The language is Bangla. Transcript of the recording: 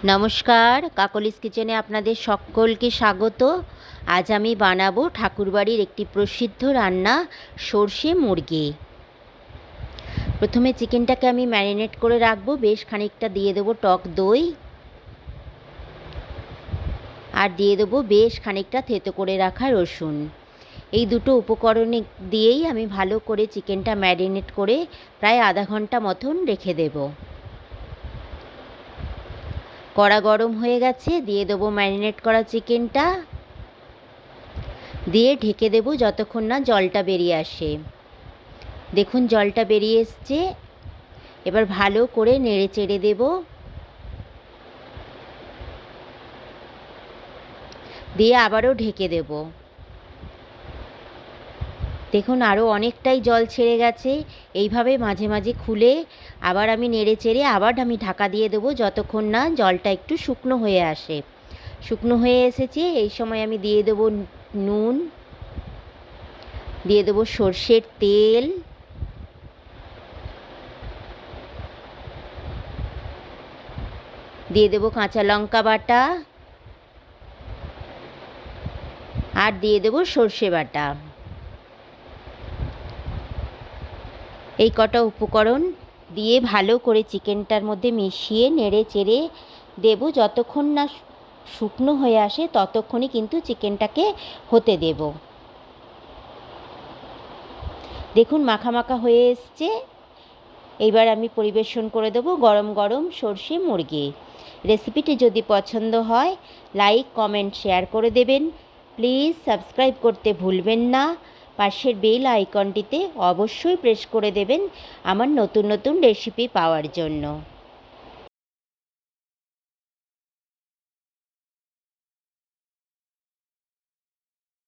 নমস্কার, কাকলিস কিচেনে আপনাদের সকলকে স্বাগত। আজ আমি বানাবো ঠাকুরবাড়ির একটি প্রসিদ্ধ রান্না, সর্ষে মুরগি। প্রথমে চিকেনটাকে আমি ম্যারিনেট করে রাখবো, বেশ খানিকটা দিয়ে দেবো টক দই, আর দিয়ে দেবো বেশ খানিকটা থেতো করে রাখা রসুন। এই দুটো উপকরণ দিয়েই আমি ভালো করে চিকেনটা ম্যারিনেট করে প্রায় আধা ঘন্টা মতন রেখে দেবো। কড়া গরম হয়ে গেছে, দিয়ে দেবো ম্যারিনেট করা চিকেনটা, দিয়ে ঢেকে দেবো যতক্ষণ না জলটা বেরিয়ে আসে। দেখুন জলটা বেরিয়ে এসছে, এবার ভালো করে নেড়ে চেড়ে দেবো, দিয়ে আবারও ঢেকে দেব। দেখুন আরও অনেকটাই জল ছেড়ে গেছে। এইভাবে মাঝে মাঝে খুলে আবার আমি নেড়ে চেড়ে আবার আমি ঢাকা দিয়ে দেবো যতক্ষণ না জলটা একটু শুকনো হয়ে আসে। শুকনো হয়ে এসেছে, এই সময় আমি দিয়ে দেবো নুন, দিয়ে দেবো সর্ষের তেল, দিয়ে দেবো কাঁচা লঙ্কা বাটা, আর দিয়ে দেবো সর্ষে বাটা। এই কটা উপকরণ দিয়ে ভালো করে চিকেনটার মধ্যে মিশিয়ে নেড়ে চেড়ে দেবো যতক্ষণ না শুকনো হয়ে আসে, ততক্ষণই কিন্তু চিকেনটাকে হতে দেব। দেখুন মাখা মাখা হয়ে এসছে, এইবার আমি পরিবেশন করে দেবো গরম গরম সর্ষে মুরগি। রেসিপিটি যদি পছন্দ হয় লাইক কমেন্ট শেয়ার করে দেবেন। প্লিজ সাবস্ক্রাইব করতে ভুলবেন না। পাশের বেল আইকনটিতে অবশ্যই প্রেস করে দেবেন আমার নতুন নতুন রেসিপি পাওয়ার জন্য।